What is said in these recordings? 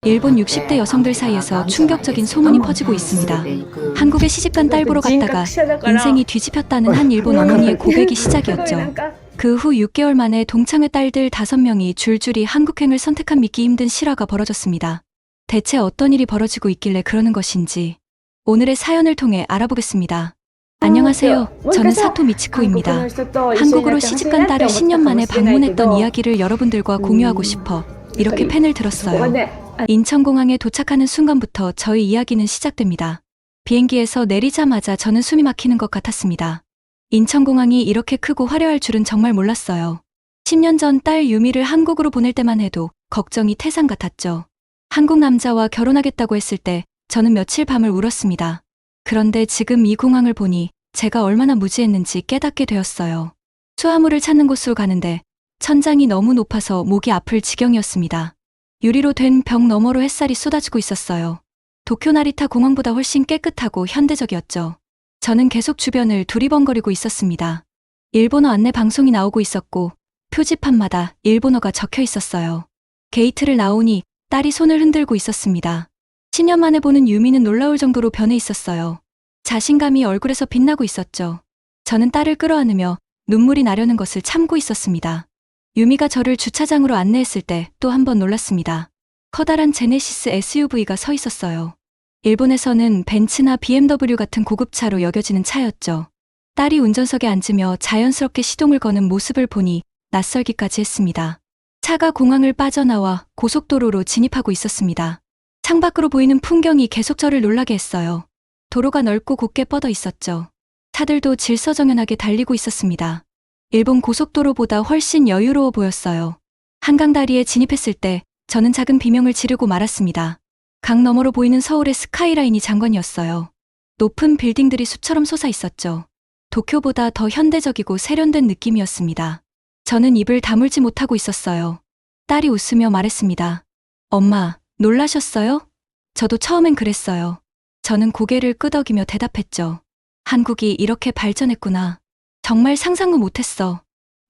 일본 60대 여성들 사이에서 충격적인 소문이 퍼지고 있습니다. 한국에 시집간 딸 보러 갔다가 인생이 뒤집혔다는 한 일본 어머니의 고백이 시작이었죠. 그 후 6개월 만에 동창회 딸들 5명이 줄줄이 한국행을 선택한 믿기 힘든 실화가 벌어졌습니다. 대체 어떤 일이 벌어지고 있길래 그러는 것인지 오늘의 사연을 통해 알아보겠습니다. 안녕하세요. 저는 사토 미치코입니다. 한국으로 시집간 딸을 10년 만에 방문했던 이야기를 여러분들과 공유하고 싶어 이렇게 펜을 들었어요. 인천공항에 도착하는 순간부터 저희 이야기는 시작됩니다. 비행기에서 내리자마자 저는 숨이 막히는 것 같았습니다. 인천공항이 이렇게 크고 화려할 줄은 정말 몰랐어요. 10년 전 딸 유미를 한국으로 보낼 때만 해도 걱정이 태산 같았죠. 한국 남자와 결혼하겠다고 했을 때 저는 며칠 밤을 울었습니다. 그런데 지금 이 공항을 보니 제가 얼마나 무지했는지 깨닫게 되었어요. 수화물을 찾는 곳으로 가는데 천장이 너무 높아서 목이 아플 지경이었습니다. 유리로 된 벽 너머로 햇살이 쏟아지고 있었어요. 도쿄 나리타 공항보다 훨씬 깨끗하고 현대적이었죠. 저는 계속 주변을 두리번거리고 있었습니다. 일본어 안내 방송이 나오고 있었고 표지판마다 일본어가 적혀 있었어요. 게이트를 나오니 딸이 손을 흔들고 있었습니다. 10년 만에 보는 유미는 놀라울 정도로 변해 있었어요. 자신감이 얼굴에서 빛나고 있었죠. 저는 딸을 끌어안으며 눈물이 나려는 것을 참고 있었습니다. 유미가 저를 주차장으로 안내했을 때 또 한 번 놀랐습니다. 커다란 제네시스 SUV가 서 있었어요. 일본에서는 벤츠나 BMW 같은 고급차로 여겨지는 차였죠. 딸이 운전석에 앉으며 자연스럽게 시동을 거는 모습을 보니 낯설기까지 했습니다. 차가 공항을 빠져나와 고속도로로 진입하고 있었습니다. 창밖으로 보이는 풍경이 계속 저를 놀라게 했어요. 도로가 넓고 곱게 뻗어 있었죠. 차들도 질서정연하게 달리고 있었습니다. 일본 고속도로보다 훨씬 여유로워 보였어요. 한강 다리에 진입했을 때 저는 작은 비명을 지르고 말았습니다. 강 너머로 보이는 서울의 스카이라인이 장관이었어요. 높은 빌딩들이 숲처럼 솟아 있었죠. 도쿄보다 더 현대적이고 세련된 느낌이었습니다. 저는 입을 다물지 못하고 있었어요. 딸이 웃으며 말했습니다. 엄마, 놀라셨어요? 저도 처음엔 그랬어요. 저는 고개를 끄덕이며 대답했죠. 한국이 이렇게 발전했구나. 정말 상상도 못했어.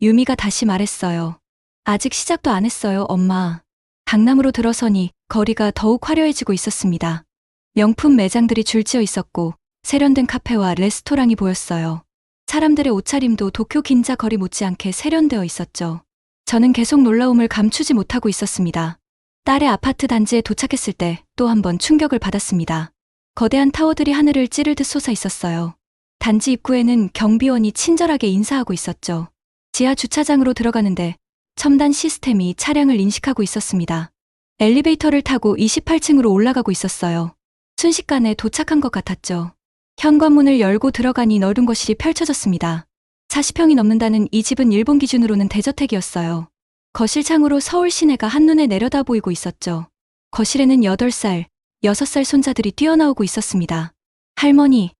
유미가 다시 말했어요. 아직 시작도 안 했어요, 엄마. 강남으로 들어서니 거리가 더욱 화려해지고 있었습니다. 명품 매장들이 줄지어 있었고 세련된 카페와 레스토랑이 보였어요. 사람들의 옷차림도 도쿄 긴자 거리 못지않게 세련되어 있었죠. 저는 계속 놀라움을 감추지 못하고 있었습니다. 딸의 아파트 단지에 도착했을 때 또 한 번 충격을 받았습니다. 거대한 타워들이 하늘을 찌르듯 솟아 있었어요. 단지 입구에는 경비원이 친절하게 인사하고 있었죠. 지하 주차장으로 들어가는데 첨단 시스템이 차량을 인식하고 있었습니다. 엘리베이터를 타고 28층으로 올라가고 있었어요. 순식간에 도착한 것 같았죠. 현관문을 열고 들어가니 넓은 거실이 펼쳐졌습니다. 40평이 넘는다는 이 집은 일본 기준으로는 대저택이었어요. 거실 창으로 서울 시내가 한눈에 내려다 보이고 있었죠. 거실에는 8살, 6살 손자들이 뛰어나오고 있었습니다. 할머니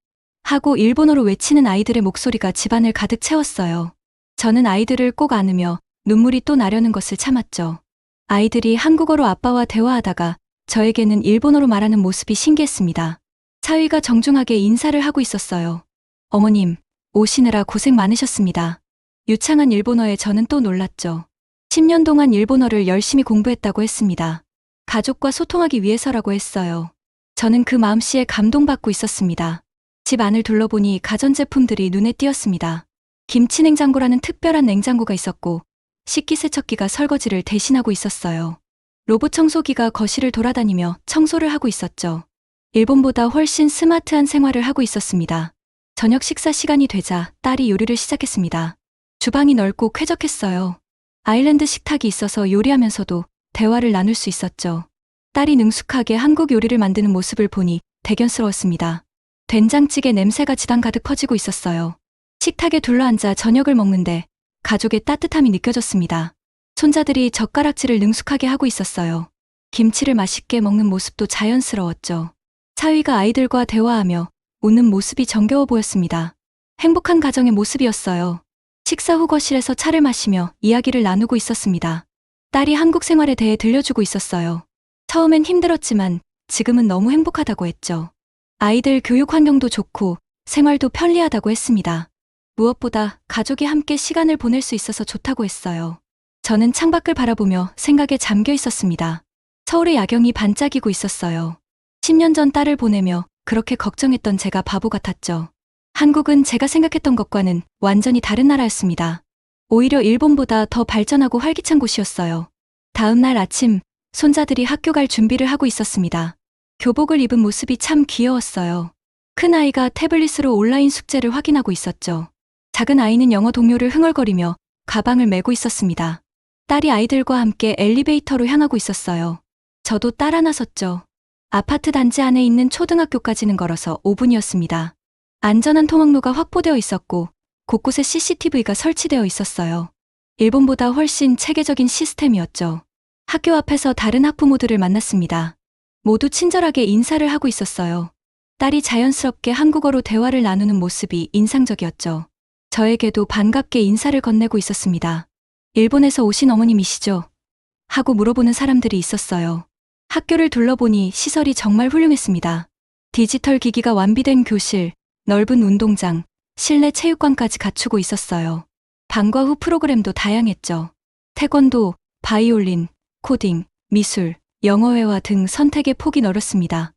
하고 일본어로 외치는 아이들의 목소리가 집안을 가득 채웠어요. 저는 아이들을 꼭 안으며 눈물이 또 나려는 것을 참았죠. 아이들이 한국어로 아빠와 대화하다가 저에게는 일본어로 말하는 모습이 신기했습니다. 사위가 정중하게 인사를 하고 있었어요. 어머님, 오시느라 고생 많으셨습니다. 유창한 일본어에 저는 또 놀랐죠. 10년 동안 일본어를 열심히 공부했다고 했습니다. 가족과 소통하기 위해서라고 했어요. 저는 그 마음씨에 감동받고 있었습니다. 집 안을 둘러보니 가전제품들이 눈에 띄었습니다. 김치 냉장고라는 특별한 냉장고가 있었고 식기세척기가 설거지를 대신하고 있었어요. 로봇 청소기가 거실을 돌아다니며 청소를 하고 있었죠. 일본보다 훨씬 스마트한 생활을 하고 있었습니다. 저녁 식사 시간이 되자 딸이 요리를 시작했습니다. 주방이 넓고 쾌적했어요. 아일랜드 식탁이 있어서 요리하면서도 대화를 나눌 수 있었죠. 딸이 능숙하게 한국 요리를 만드는 모습을 보니 대견스러웠습니다. 된장찌개 냄새가 집안 가득 퍼지고 있었어요. 식탁에 둘러앉아 저녁을 먹는데 가족의 따뜻함이 느껴졌습니다. 손자들이 젓가락질을 능숙하게 하고 있었어요. 김치를 맛있게 먹는 모습도 자연스러웠죠. 사위가 아이들과 대화하며 웃는 모습이 정겨워 보였습니다. 행복한 가정의 모습이었어요. 식사 후 거실에서 차를 마시며 이야기를 나누고 있었습니다. 딸이 한국 생활에 대해 들려주고 있었어요. 처음엔 힘들었지만 지금은 너무 행복하다고 했죠. 아이들 교육 환경도 좋고 생활도 편리하다고 했습니다. 무엇보다 가족이 함께 시간을 보낼 수 있어서 좋다고 했어요. 저는 창밖을 바라보며 생각에 잠겨 있었습니다. 서울의 야경이 반짝이고 있었어요. 10년 전 딸을 보내며 그렇게 걱정했던 제가 바보 같았죠. 한국은 제가 생각했던 것과는 완전히 다른 나라였습니다. 오히려 일본보다 더 발전하고 활기찬 곳이었어요. 다음 날 아침, 손자들이 학교 갈 준비를 하고 있었습니다. 교복을 입은 모습이 참 귀여웠어요. 큰아이가 태블릿으로 온라인 숙제를 확인하고 있었죠. 작은 아이는 영어 동요를 흥얼거리며 가방을 메고 있었습니다. 딸이 아이들과 함께 엘리베이터로 향하고 있었어요. 저도 따라 나섰죠. 아파트 단지 안에 있는 초등학교까지는 걸어서 5분이었습니다. 안전한 통학로가 확보되어 있었고 곳곳에 CCTV가 설치되어 있었어요. 일본보다 훨씬 체계적인 시스템이었죠. 학교 앞에서 다른 학부모들을 만났습니다. 모두 친절하게 인사를 하고 있었어요. 딸이 자연스럽게 한국어로 대화를 나누는 모습이 인상적이었죠. 저에게도 반갑게 인사를 건네고 있었습니다. 일본에서 오신 어머님이시죠? 하고 물어보는 사람들이 있었어요. 학교를 둘러보니 시설이 정말 훌륭했습니다. 디지털 기기가 완비된 교실, 넓은 운동장, 실내 체육관까지 갖추고 있었어요. 방과 후 프로그램도 다양했죠. 태권도, 바이올린, 코딩, 미술, 영어회화 등 선택의 폭이 넓었습니다.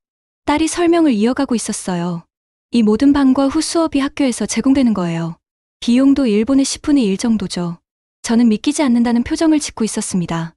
딸이 설명을 이어가고 있었어요. 이 모든 방과 후 수업이 학교에서 제공되는 거예요. 비용도 일본의 10분의 1 정도죠. 저는 믿기지 않는다는 표정을 짓고 있었습니다.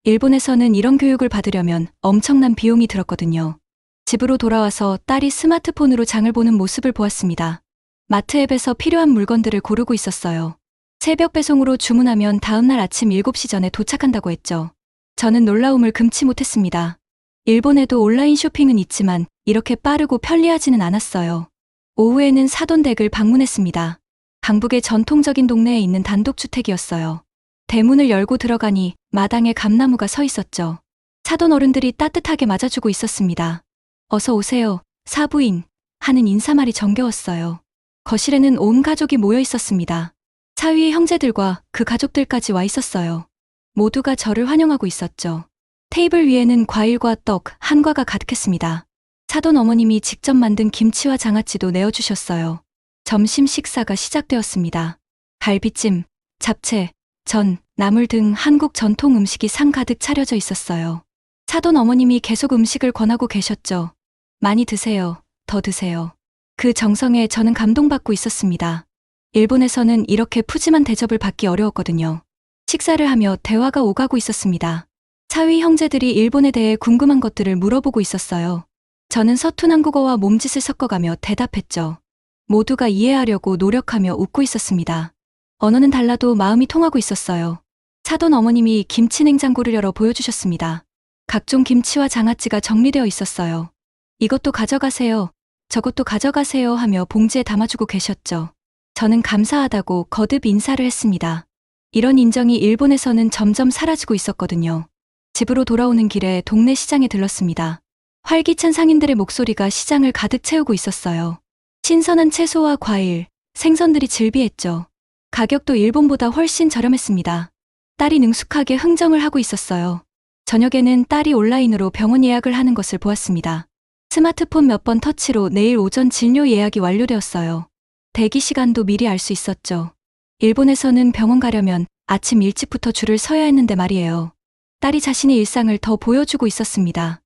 일본에서는 이런 교육을 받으려면 엄청난 비용이 들었거든요. 집으로 돌아와서 딸이 스마트폰으로 장을 보는 모습을 보았습니다. 마트 앱에서 필요한 물건들을 고르고 있었어요. 새벽 배송으로 주문하면 다음날 아침 7시 전에 도착한다고 했죠. 저는 놀라움을 금치 못했습니다. 일본에도 온라인 쇼핑은 있지만 이렇게 빠르고 편리하지는 않았어요. 오후에는 사돈댁을 방문했습니다. 강북의 전통적인 동네에 있는 단독주택이었어요. 대문을 열고 들어가니 마당에 감나무가 서 있었죠. 사돈 어른들이 따뜻하게 맞아주고 있었습니다. 어서 오세요, 사부인 하는 인사말이 정겨웠어요. 거실에는 온 가족이 모여 있었습니다. 사위의 형제들과 그 가족들까지 와 있었어요. 모두가 저를 환영하고 있었죠. 테이블 위에는 과일과 떡, 한과가 가득했습니다. 사돈 어머님이 직접 만든 김치와 장아찌도 내어주셨어요. 점심 식사가 시작되었습니다. 갈비찜, 잡채, 전, 나물 등 한국 전통 음식이 상 가득 차려져 있었어요. 사돈 어머님이 계속 음식을 권하고 계셨죠. 많이 드세요. 더 드세요. 그 정성에 저는 감동받고 있었습니다. 일본에서는 이렇게 푸짐한 대접을 받기 어려웠거든요. 식사를 하며 대화가 오가고 있었습니다. 사위 형제들이 일본에 대해 궁금한 것들을 물어보고 있었어요. 저는 서툰 한국어와 몸짓을 섞어가며 대답했죠. 모두가 이해하려고 노력하며 웃고 있었습니다. 언어는 달라도 마음이 통하고 있었어요. 사돈 어머님이 김치 냉장고를 열어 보여주셨습니다. 각종 김치와 장아찌가 정리되어 있었어요. 이것도 가져가세요. 저것도 가져가세요 하며 봉지에 담아주고 계셨죠. 저는 감사하다고 거듭 인사를 했습니다. 이런 인정이 일본에서는 점점 사라지고 있었거든요. 집으로 돌아오는 길에 동네 시장에 들렀습니다. 활기찬 상인들의 목소리가 시장을 가득 채우고 있었어요. 신선한 채소와 과일, 생선들이 즐비했죠. 가격도 일본보다 훨씬 저렴했습니다. 딸이 능숙하게 흥정을 하고 있었어요. 저녁에는 딸이 온라인으로 병원 예약을 하는 것을 보았습니다. 스마트폰 몇 번 터치로 내일 오전 진료 예약이 완료되었어요. 대기 시간도 미리 알 수 있었죠. 일본에서는 병원 가려면 아침 일찍부터 줄을 서야 했는데 말이에요. 딸이 자신의 일상을 더 보여주고 있었습니다.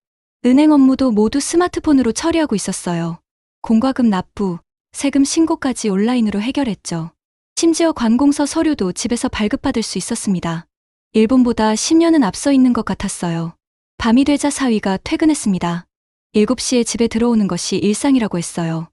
은행 업무도 모두 스마트폰으로 처리하고 있었어요. 공과금 납부, 세금 신고까지 온라인으로 해결했죠. 심지어 관공서 서류도 집에서 발급받을 수 있었습니다. 일본보다 10년은 앞서 있는 것 같았어요. 밤이 되자 사위가 퇴근했습니다. 7시에 집에 들어오는 것이 일상이라고 했어요.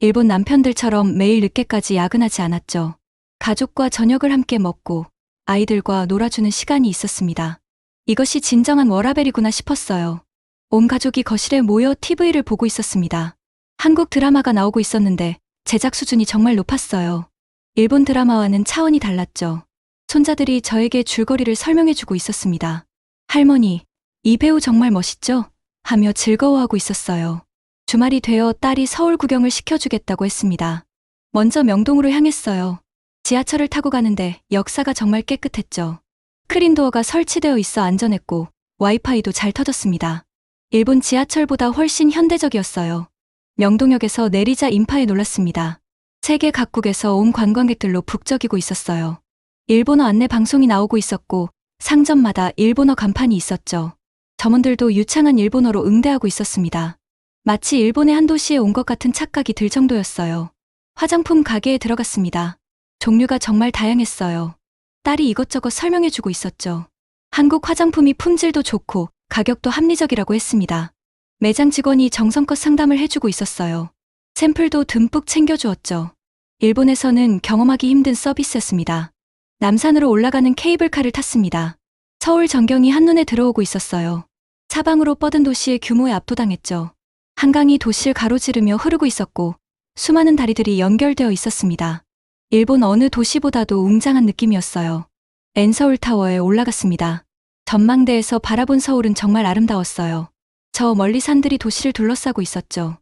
일본 남편들처럼 매일 늦게까지 야근하지 않았죠. 가족과 저녁을 함께 먹고 아이들과 놀아주는 시간이 있었습니다. 이것이 진정한 워라밸이구나 싶었어요. 온 가족이 거실에 모여 TV를 보고 있었습니다. 한국 드라마가 나오고 있었는데 제작 수준이 정말 높았어요. 일본 드라마와는 차원이 달랐죠. 손자들이 저에게 줄거리를 설명해주고 있었습니다. 할머니, 이 배우 정말 멋있죠? 하며 즐거워하고 있었어요. 주말이 되어 딸이 서울 구경을 시켜주겠다고 했습니다. 먼저 명동으로 향했어요. 지하철을 타고 가는데 역사가 정말 깨끗했죠. 스크린도어가 설치되어 있어 안전했고 와이파이도 잘 터졌습니다. 일본 지하철보다 훨씬 현대적이었어요. 명동역에서 내리자 인파에 놀랐습니다. 세계 각국에서 온 관광객들로 북적이고 있었어요. 일본어 안내 방송이 나오고 있었고 상점마다 일본어 간판이 있었죠. 점원들도 유창한 일본어로 응대하고 있었습니다. 마치 일본의 한 도시에 온 것 같은 착각이 들 정도였어요. 화장품 가게에 들어갔습니다. 종류가 정말 다양했어요. 딸이 이것저것 설명해주고 있었죠. 한국 화장품이 품질도 좋고 가격도 합리적이라고 했습니다. 매장 직원이 정성껏 상담을 해주고 있었어요. 샘플도 듬뿍 챙겨주었죠. 일본에서는 경험하기 힘든 서비스였습니다. 남산으로 올라가는 케이블카를 탔습니다. 서울 전경이 한눈에 들어오고 있었어요. 사방으로 뻗은 도시의 규모에 압도당했죠. 한강이 도시를 가로지르며 흐르고 있었고 수많은 다리들이 연결되어 있었습니다. 일본 어느 도시보다도 웅장한 느낌이었어요. 엔서울타워에 올라갔습니다. 전망대에서 바라본 서울은 정말 아름다웠어요. 저 멀리 산들이 도시를 둘러싸고 있었죠.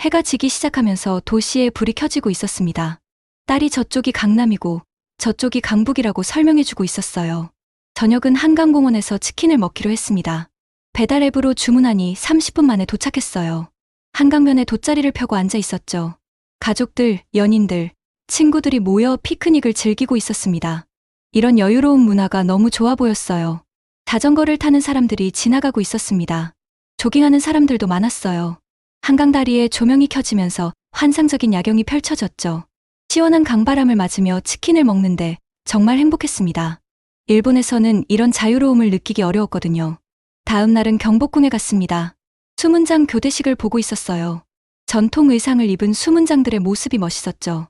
해가 지기 시작하면서 도시에 불이 켜지고 있었습니다. 딸이 저쪽이 강남이고 저쪽이 강북이라고 설명해주고 있었어요. 저녁은 한강공원에서 치킨을 먹기로 했습니다. 배달 앱으로 주문하니 30분 만에 도착했어요. 한강변에 돗자리를 펴고 앉아 있었죠. 가족들, 연인들, 친구들이 모여 피크닉을 즐기고 있었습니다. 이런 여유로운 문화가 너무 좋아 보였어요. 자전거를 타는 사람들이 지나가고 있었습니다. 조깅하는 사람들도 많았어요. 한강 다리에 조명이 켜지면서 환상적인 야경이 펼쳐졌죠. 시원한 강바람을 맞으며 치킨을 먹는데 정말 행복했습니다. 일본에서는 이런 자유로움을 느끼기 어려웠거든요. 다음 날은 경복궁에 갔습니다. 수문장 교대식을 보고 있었어요. 전통 의상을 입은 수문장들의 모습이 멋있었죠.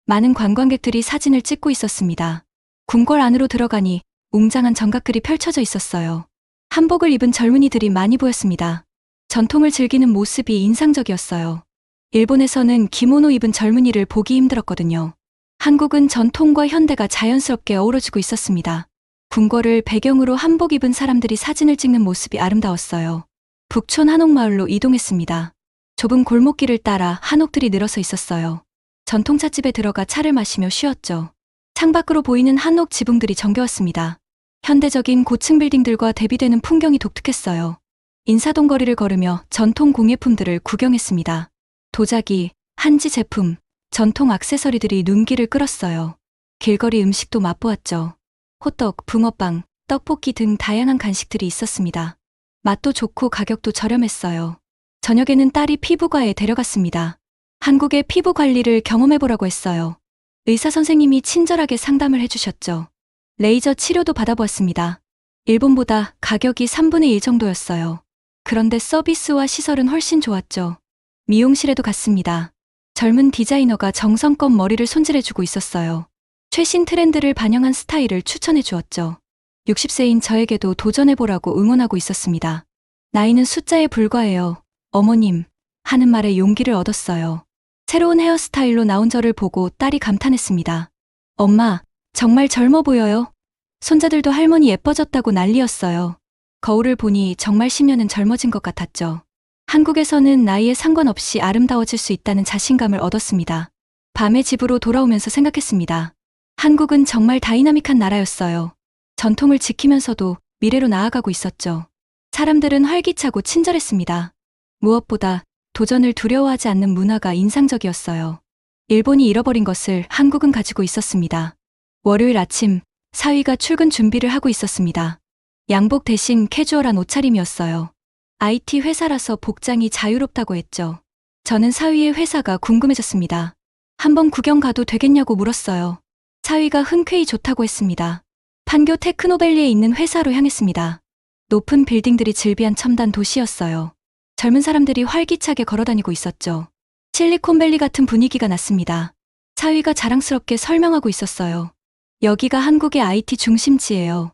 많은 관광객들이 사진을 찍고 있었습니다. 궁궐 안으로 들어가니 웅장한 정각들이 펼쳐져 있었어요. 한복을 입은 젊은이들이 많이 보였습니다. 전통을 즐기는 모습이 인상적이었어요. 일본에서는 기모노 입은 젊은이를 보기 힘들었거든요. 한국은 전통과 현대가 자연스럽게 어우러지고 있었습니다. 궁궐을 배경으로 한복 입은 사람들이 사진을 찍는 모습이 아름다웠어요. 북촌 한옥마을로 이동했습니다. 좁은 골목길을 따라 한옥들이 늘어서 있었어요. 전통차집에 들어가 차를 마시며 쉬었죠. 창밖으로 보이는 한옥 지붕들이 정겨웠습니다. 현대적인 고층 빌딩들과 대비되는 풍경이 독특했어요. 인사동 거리를 걸으며 전통 공예품들을 구경했습니다. 도자기, 한지 제품, 전통 액세서리들이 눈길을 끌었어요. 길거리 음식도 맛보았죠. 호떡, 붕어빵, 떡볶이 등 다양한 간식들이 있었습니다. 맛도 좋고 가격도 저렴했어요. 저녁에는 딸이 피부과에 데려갔습니다. 한국의 피부 관리를 경험해보라고 했어요. 의사 선생님이 친절하게 상담을 해주셨죠. 레이저 치료도 받아보았습니다. 일본보다 가격이 3분의 1 정도였어요. 그런데 서비스와 시설은 훨씬 좋았죠. 미용실에도 갔습니다. 젊은 디자이너가 정성껏 머리를 손질해주고 있었어요. 최신 트렌드를 반영한 스타일을 추천해 주었죠. 60세인 저에게도 도전해보라고 응원하고 있었습니다. 나이는 숫자에 불과해요. 어머님, 하는 말에 용기를 얻었어요. 새로운 헤어스타일로 나온 저를 보고 딸이 감탄했습니다. 엄마, 정말 젊어 보여요. 손자들도 할머니 예뻐졌다고 난리였어요. 거울을 보니 정말 10년은 젊어진 것 같았죠. 한국에서는 나이에 상관없이 아름다워질 수 있다는 자신감을 얻었습니다. 밤에 집으로 돌아오면서 생각했습니다. 한국은 정말 다이나믹한 나라였어요. 전통을 지키면서도 미래로 나아가고 있었죠. 사람들은 활기차고 친절했습니다. 무엇보다 도전을 두려워하지 않는 문화가 인상적이었어요. 일본이 잃어버린 것을 한국은 가지고 있었습니다. 월요일 아침, 사위가 출근 준비를 하고 있었습니다. 양복 대신 캐주얼한 옷차림이었어요. IT 회사라서 복장이 자유롭다고 했죠. 저는 사위의 회사가 궁금해졌습니다. 한번 구경 가도 되겠냐고 물었어요. 사위가 흔쾌히 좋다고 했습니다. 판교 테크노밸리에 있는 회사로 향했습니다. 높은 빌딩들이 즐비한 첨단 도시였어요. 젊은 사람들이 활기차게 걸어다니고 있었죠. 실리콘밸리 같은 분위기가 났습니다. 사위가 자랑스럽게 설명하고 있었어요. 여기가 한국의 IT 중심지예요.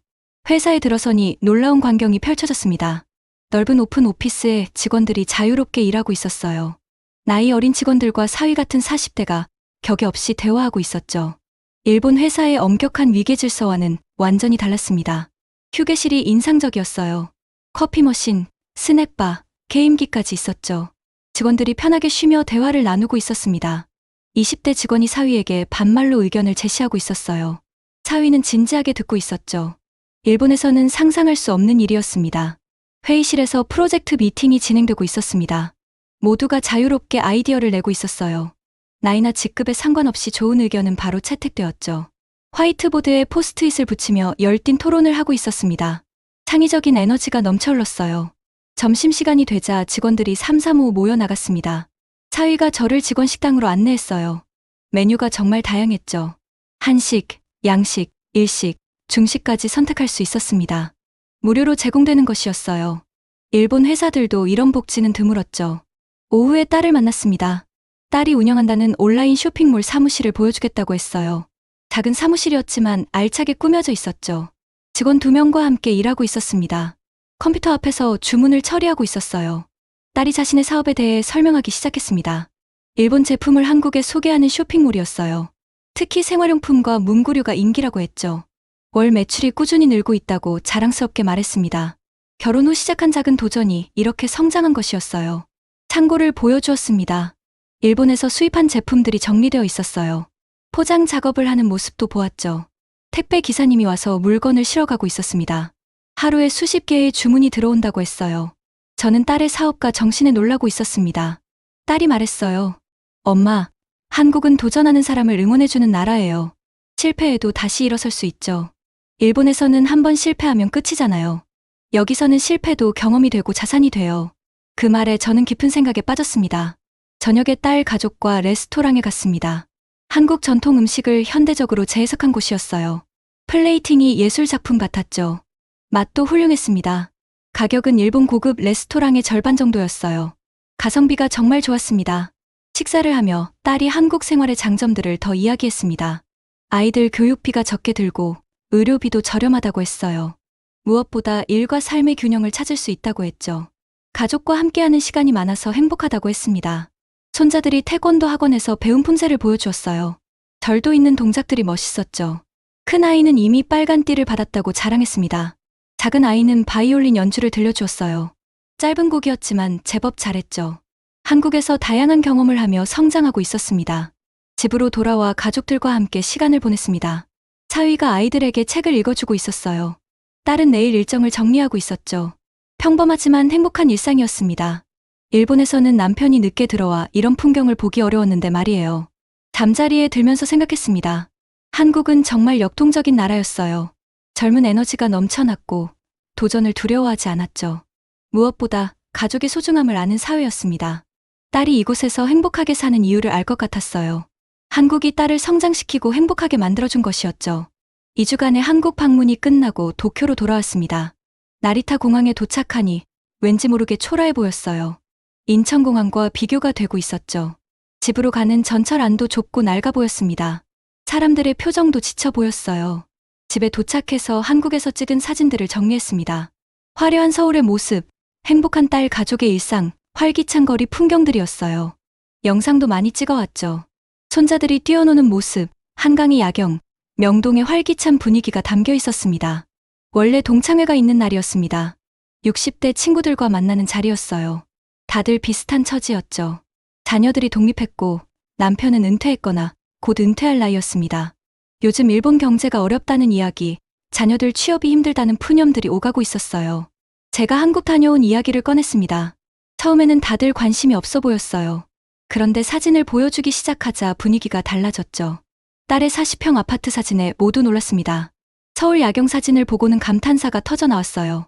회사에 들어서니 놀라운 광경이 펼쳐졌습니다. 넓은 오픈 오피스에 직원들이 자유롭게 일하고 있었어요. 나이 어린 직원들과 사위 같은 40대가 격에 없이 대화하고 있었죠. 일본 회사의 엄격한 위계 질서와는 완전히 달랐습니다. 휴게실이 인상적이었어요. 커피 머신, 스낵바, 게임기까지 있었죠. 직원들이 편하게 쉬며 대화를 나누고 있었습니다. 20대 직원이 사위에게 반말로 의견을 제시하고 있었어요. 사위는 진지하게 듣고 있었죠. 일본에서는 상상할 수 없는 일이었습니다. 회의실에서 프로젝트 미팅이 진행되고 있었습니다. 모두가 자유롭게 아이디어를 내고 있었어요. 나이나 직급에 상관없이 좋은 의견은 바로 채택되었죠. 화이트보드에 포스트잇을 붙이며 열띤 토론을 하고 있었습니다. 창의적인 에너지가 넘쳐 흘렀어요. 점심시간이 되자 직원들이 삼삼오오 모여 나갔습니다. 차위가 저를 직원 식당으로 안내했어요. 메뉴가 정말 다양했죠. 한식, 양식, 일식, 중식까지 선택할 수 있었습니다. 무료로 제공되는 것이었어요. 일본 회사들도 이런 복지는 드물었죠. 오후에 딸을 만났습니다. 딸이 운영한다는 온라인 쇼핑몰 사무실을 보여주겠다고 했어요. 작은 사무실이었지만 알차게 꾸며져 있었죠. 직원 2명과 함께 일하고 있었습니다. 컴퓨터 앞에서 주문을 처리하고 있었어요. 딸이 자신의 사업에 대해 설명하기 시작했습니다. 일본 제품을 한국에 소개하는 쇼핑몰이었어요. 특히 생활용품과 문구류가 인기라고 했죠. 월 매출이 꾸준히 늘고 있다고 자랑스럽게 말했습니다. 결혼 후 시작한 작은 도전이 이렇게 성장한 것이었어요. 창고를 보여주었습니다. 일본에서 수입한 제품들이 정리되어 있었어요. 포장 작업을 하는 모습도 보았죠. 택배 기사님이 와서 물건을 실어가고 있었습니다. 하루에 수십 개의 주문이 들어온다고 했어요. 저는 딸의 사업과 정신에 놀라고 있었습니다. 딸이 말했어요. 엄마, 한국은 도전하는 사람을 응원해주는 나라예요. 실패해도 다시 일어설 수 있죠. 일본에서는 한번 실패하면 끝이잖아요. 여기서는 실패도 경험이 되고 자산이 돼요. 그 말에 저는 깊은 생각에 빠졌습니다. 저녁에 딸 가족과 레스토랑에 갔습니다. 한국 전통 음식을 현대적으로 재해석한 곳이었어요. 플레이팅이 예술 작품 같았죠. 맛도 훌륭했습니다. 가격은 일본 고급 레스토랑의 절반 정도였어요. 가성비가 정말 좋았습니다. 식사를 하며 딸이 한국 생활의 장점들을 더 이야기했습니다. 아이들 교육비가 적게 들고 의료비도 저렴하다고 했어요. 무엇보다 일과 삶의 균형을 찾을 수 있다고 했죠. 가족과 함께하는 시간이 많아서 행복하다고 했습니다. 손자들이 태권도 학원에서 배운 품새를 보여주었어요. 절도 있는 동작들이 멋있었죠. 큰 아이는 이미 빨간 띠를 받았다고 자랑했습니다. 작은 아이는 바이올린 연주를 들려주었어요. 짧은 곡이었지만 제법 잘했죠. 한국에서 다양한 경험을 하며 성장하고 있었습니다. 집으로 돌아와 가족들과 함께 시간을 보냈습니다. 차위가 아이들에게 책을 읽어주고 있었어요. 딸은 내일 일정을 정리하고 있었죠. 평범하지만 행복한 일상이었습니다. 일본에서는 남편이 늦게 들어와 이런 풍경을 보기 어려웠는데 말이에요. 잠자리에 들면서 생각했습니다. 한국은 정말 역동적인 나라였어요. 젊은 에너지가 넘쳐났고 도전을 두려워하지 않았죠. 무엇보다 가족의 소중함을 아는 사회였습니다. 딸이 이곳에서 행복하게 사는 이유를 알 것 같았어요. 한국이 딸을 성장시키고 행복하게 만들어준 것이었죠. 2주간의 한국 방문이 끝나고 도쿄로 돌아왔습니다. 나리타 공항에 도착하니 왠지 모르게 초라해 보였어요. 인천공항과 비교가 되고 있었죠. 집으로 가는 전철 안도 좁고 낡아 보였습니다. 사람들의 표정도 지쳐 보였어요. 집에 도착해서 한국에서 찍은 사진들을 정리했습니다. 화려한 서울의 모습, 행복한 딸 가족의 일상, 활기찬 거리 풍경들이었어요. 영상도 많이 찍어왔죠. 손자들이 뛰어노는 모습, 한강의 야경, 명동의 활기찬 분위기가 담겨 있었습니다. 원래 동창회가 있는 날이었습니다. 60대 친구들과 만나는 자리였어요. 다들 비슷한 처지였죠. 자녀들이 독립했고 남편은 은퇴했거나 곧 은퇴할 나이였습니다. 요즘 일본 경제가 어렵다는 이야기, 자녀들 취업이 힘들다는 푸념들이 오가고 있었어요. 제가 한국 다녀온 이야기를 꺼냈습니다. 처음에는 다들 관심이 없어 보였어요. 그런데 사진을 보여주기 시작하자 분위기가 달라졌죠. 딸의 40평 아파트 사진에 모두 놀랐습니다. 서울 야경 사진을 보고는 감탄사가 터져 나왔어요.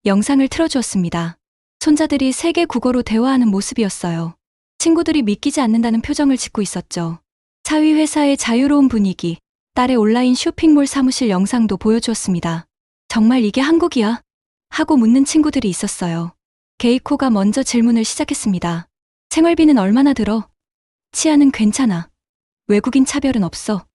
영상을 틀어주었습니다. 손자들이 세계 국어로 대화하는 모습이었어요. 친구들이 믿기지 않는다는 표정을 짓고 있었죠. 차위 회사의 자유로운 분위기, 딸의 온라인 쇼핑몰 사무실 영상도 보여주었습니다. 정말 이게 한국이야? 하고 묻는 친구들이 있었어요. 게이코가 먼저 질문을 시작했습니다. 생활비는 얼마나 들어? 치아는 괜찮아. 외국인 차별은 없어.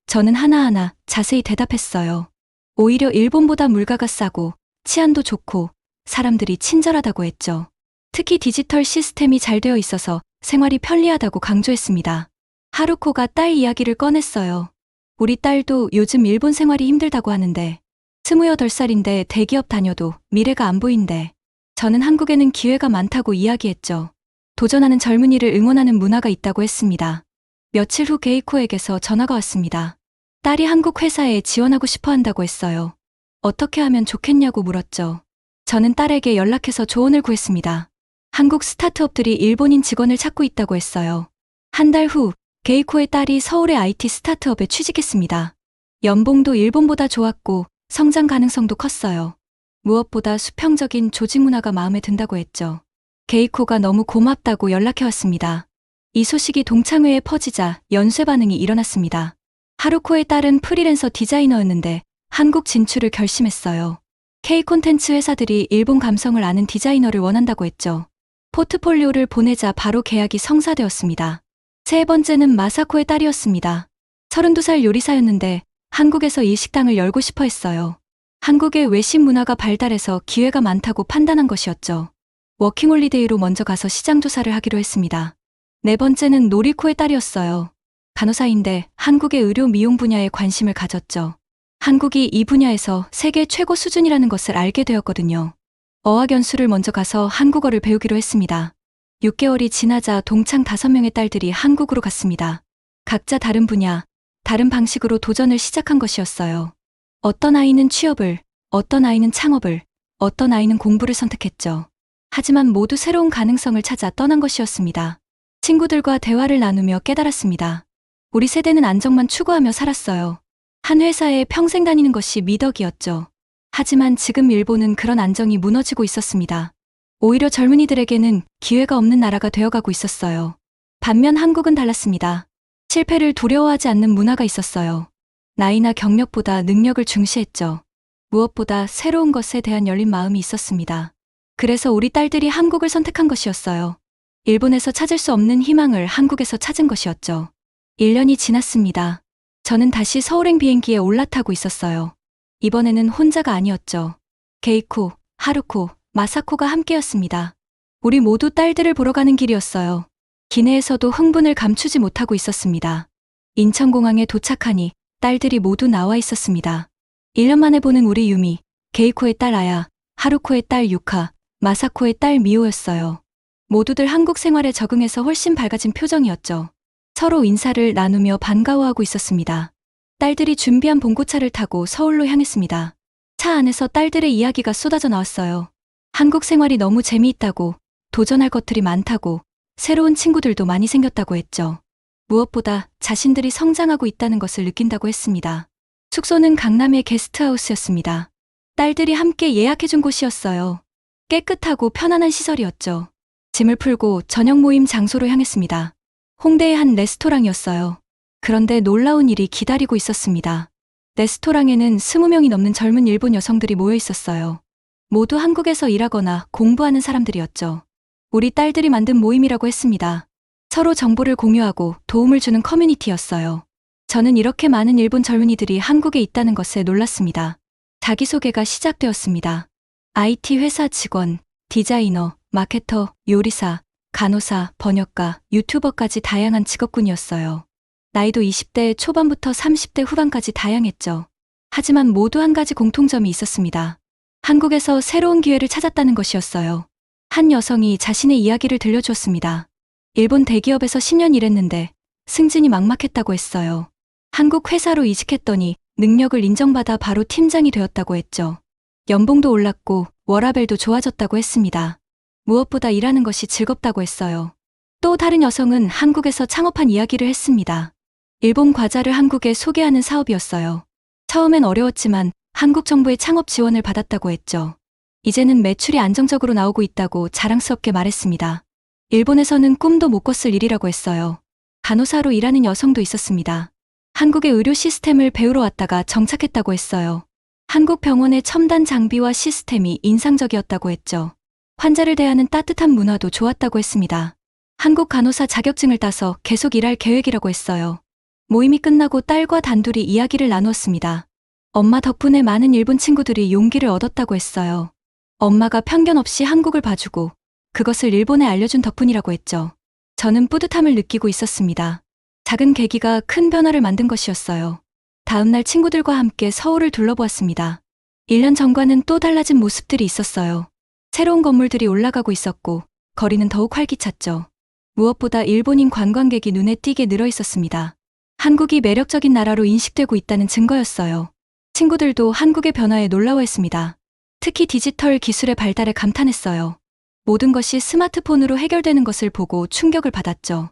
저는 하나하나 자세히 대답했어요. 오히려 일본보다 물가가 싸고 치안도 좋고 사람들이 친절하다고 했죠. 특히 디지털 시스템이 잘 되어 있어서 생활이 편리하다고 강조했습니다. 하루코가 딸 이야기를 꺼냈어요. 우리 딸도 요즘 일본 생활이 힘들다고 하는데 28살인데 대기업 다녀도 미래가 안 보인대. 저는 한국에는 기회가 많다고 이야기했죠. 도전하는 젊은이를 응원하는 문화가 있다고 했습니다. 며칠 후 게이코에게서 전화가 왔습니다. 딸이 한국 회사에 지원하고 싶어 한다고 했어요. 어떻게 하면 좋겠냐고 물었죠. 저는 딸에게 연락해서 조언을 구했습니다. 한국 스타트업들이 일본인 직원을 찾고 있다고 했어요. 한 달 후 게이코의 딸이 서울의 IT 스타트업에 취직했습니다. 연봉도 일본보다 좋았고 성장 가능성도 컸어요. 무엇보다 수평적인 조직 문화가 마음에 든다고 했죠. 게이코가 너무 고맙다고 연락해왔습니다. 이 소식이 동창회에 퍼지자 연쇄 반응이 일어났습니다. 하루코의 딸은 프리랜서 디자이너였는데 한국 진출을 결심했어요. K 콘텐츠 회사들이 일본 감성을 아는 디자이너를 원한다고 했죠. 포트폴리오를 보내자 바로 계약이 성사되었습니다. 세 번째는 마사코의 딸이었습니다. 32살 요리사였는데 한국에서 이 식당을 열고 싶어 했어요. 한국의 외식 문화가 발달해서 기회가 많다고 판단한 것이었죠. 워킹홀리데이로 먼저 가서 시장 조사를 하기로 했습니다. 네 번째는 노리코의 딸이었어요. 간호사인데 한국의 의료 미용 분야에 관심을 가졌죠. 한국이 이 분야에서 세계 최고 수준이라는 것을 알게 되었거든요. 어학연수를 먼저 가서 한국어를 배우기로 했습니다. 6개월이 지나자 동창 5명의 딸들이 한국으로 갔습니다. 각자 다른 분야, 다른 방식으로 도전을 시작한 것이었어요. 어떤 아이는 취업을, 어떤 아이는 창업을, 어떤 아이는 공부를 선택했죠. 하지만 모두 새로운 가능성을 찾아 떠난 것이었습니다. 친구들과 대화를 나누며 깨달았습니다. 우리 세대는 안정만 추구하며 살았어요. 한 회사에 평생 다니는 것이 미덕이었죠. 하지만 지금 일본은 그런 안정이 무너지고 있었습니다. 오히려 젊은이들에게는 기회가 없는 나라가 되어가고 있었어요. 반면 한국은 달랐습니다. 실패를 두려워하지 않는 문화가 있었어요. 나이나 경력보다 능력을 중시했죠. 무엇보다 새로운 것에 대한 열린 마음이 있었습니다. 그래서 우리 딸들이 한국을 선택한 것이었어요. 일본에서 찾을 수 없는 희망을 한국에서 찾은 것이었죠. 1년이 지났습니다. 저는 다시 서울행 비행기에 올라타고 있었어요. 이번에는 혼자가 아니었죠. 게이코, 하루코, 마사코가 함께였습니다. 우리 모두 딸들을 보러 가는 길이었어요. 기내에서도 흥분을 감추지 못하고 있었습니다. 인천공항에 도착하니 딸들이 모두 나와 있었습니다. 1년 만에 보는 우리 유미, 게이코의 딸 아야, 하루코의 딸 유카, 마사코의 딸 미호였어요. 모두들 한국 생활에 적응해서 훨씬 밝아진 표정이었죠. 서로 인사를 나누며 반가워하고 있었습니다. 딸들이 준비한 봉고차를 타고 서울로 향했습니다. 차 안에서 딸들의 이야기가 쏟아져 나왔어요. 한국 생활이 너무 재미있다고, 도전할 것들이 많다고, 새로운 친구들도 많이 생겼다고 했죠. 무엇보다 자신들이 성장하고 있다는 것을 느낀다고 했습니다. 숙소는 강남의 게스트하우스였습니다. 딸들이 함께 예약해준 곳이었어요. 깨끗하고 편안한 시설이었죠. 짐을 풀고 저녁 모임 장소로 향했습니다. 홍대의 한 레스토랑이었어요. 그런데 놀라운 일이 기다리고 있었습니다. 레스토랑에는 20명이 넘는 젊은 일본 여성들이 모여 있었어요. 모두 한국에서 일하거나 공부하는 사람들이었죠. 우리 딸들이 만든 모임이라고 했습니다. 서로 정보를 공유하고 도움을 주는 커뮤니티였어요. 저는 이렇게 많은 일본 젊은이들이 한국에 있다는 것에 놀랐습니다. 자기소개가 시작되었습니다. IT 회사 직원, 디자이너, 마케터, 요리사, 간호사, 번역가, 유튜버까지 다양한 직업군이었어요. 나이도 20대 초반부터 30대 후반까지 다양했죠. 하지만 모두 한 가지 공통점이 있었습니다. 한국에서 새로운 기회를 찾았다는 것이었어요. 한 여성이 자신의 이야기를 들려주었습니다. 일본 대기업에서 10년 일했는데 승진이 막막했다고 했어요. 한국 회사로 이직했더니 능력을 인정받아 바로 팀장이 되었다고 했죠. 연봉도 올랐고 워라밸도 좋아졌다고 했습니다. 무엇보다 일하는 것이 즐겁다고 했어요. 또 다른 여성은 한국에서 창업한 이야기를 했습니다. 일본 과자를 한국에 소개하는 사업이었어요. 처음엔 어려웠지만 한국 정부의 창업 지원을 받았다고 했죠. 이제는 매출이 안정적으로 나오고 있다고 자랑스럽게 말했습니다. 일본에서는 꿈도 못 꿨을 일이라고 했어요. 간호사로 일하는 여성도 있었습니다. 한국의 의료 시스템을 배우러 왔다가 정착했다고 했어요. 한국 병원의 첨단 장비와 시스템이 인상적이었다고 했죠. 환자를 대하는 따뜻한 문화도 좋았다고 했습니다. 한국 간호사 자격증을 따서 계속 일할 계획이라고 했어요. 모임이 끝나고 딸과 단둘이 이야기를 나누었습니다. 엄마 덕분에 많은 일본 친구들이 용기를 얻었다고 했어요. 엄마가 편견 없이 한국을 봐주고 그것을 일본에 알려준 덕분이라고 했죠. 저는 뿌듯함을 느끼고 있었습니다. 작은 계기가 큰 변화를 만든 것이었어요. 다음날 친구들과 함께 서울을 둘러보았습니다. 1년 전과는 또 달라진 모습들이 있었어요. 새로운 건물들이 올라가고 있었고 거리는 더욱 활기찼죠. 무엇보다 일본인 관광객이 눈에 띄게 늘어 있었습니다. 한국이 매력적인 나라로 인식되고 있다는 증거였어요. 친구들도 한국의 변화에 놀라워했습니다. 특히 디지털 기술의 발달에 감탄했어요. 모든 것이 스마트폰으로 해결되는 것을 보고 충격을 받았죠.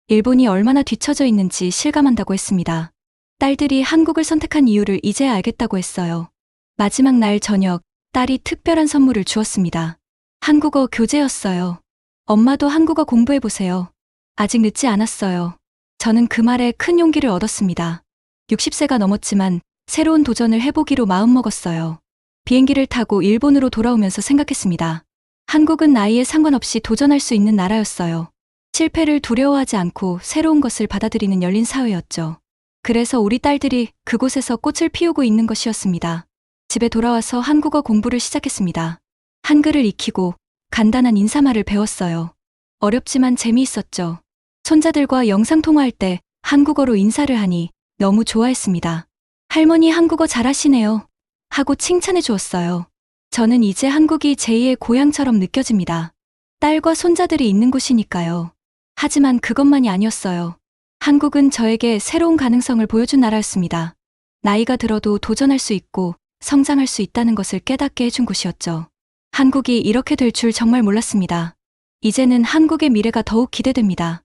일본이 얼마나 뒤처져 있는지 실감한다고 했습니다. 딸들이 한국을 선택한 이유를 이제야 알겠다고 했어요. 마지막 날 저녁, 딸이 특별한 선물을 주었습니다. 한국어 교재였어요. 엄마도 한국어 공부해보세요. 아직 늦지 않았어요. 저는 그 말에 큰 용기를 얻었습니다. 60세가 넘었지만 새로운 도전을 해보기로 마음먹었어요. 비행기를 타고 일본으로 돌아오면서 생각했습니다. 한국은 나이에 상관없이 도전할 수 있는 나라였어요. 실패를 두려워하지 않고 새로운 것을 받아들이는 열린 사회였죠. 그래서 우리 딸들이 그곳에서 꽃을 피우고 있는 것이었습니다. 집에 돌아와서 한국어 공부를 시작했습니다. 한글을 익히고 간단한 인사말을 배웠어요. 어렵지만 재미있었죠. 손자들과 영상통화할 때 한국어로 인사를 하니 너무 좋아했습니다. 할머니 한국어 잘하시네요. 하고 칭찬해 주었어요. 저는 이제 한국이 제2의 고향처럼 느껴집니다. 딸과 손자들이 있는 곳이니까요. 하지만 그것만이 아니었어요. 한국은 저에게 새로운 가능성을 보여준 나라였습니다. 나이가 들어도 도전할 수 있고 성장할 수 있다는 것을 깨닫게 해준 곳이었죠. 한국이 이렇게 될 줄 정말 몰랐습니다. 이제는 한국의 미래가 더욱 기대됩니다.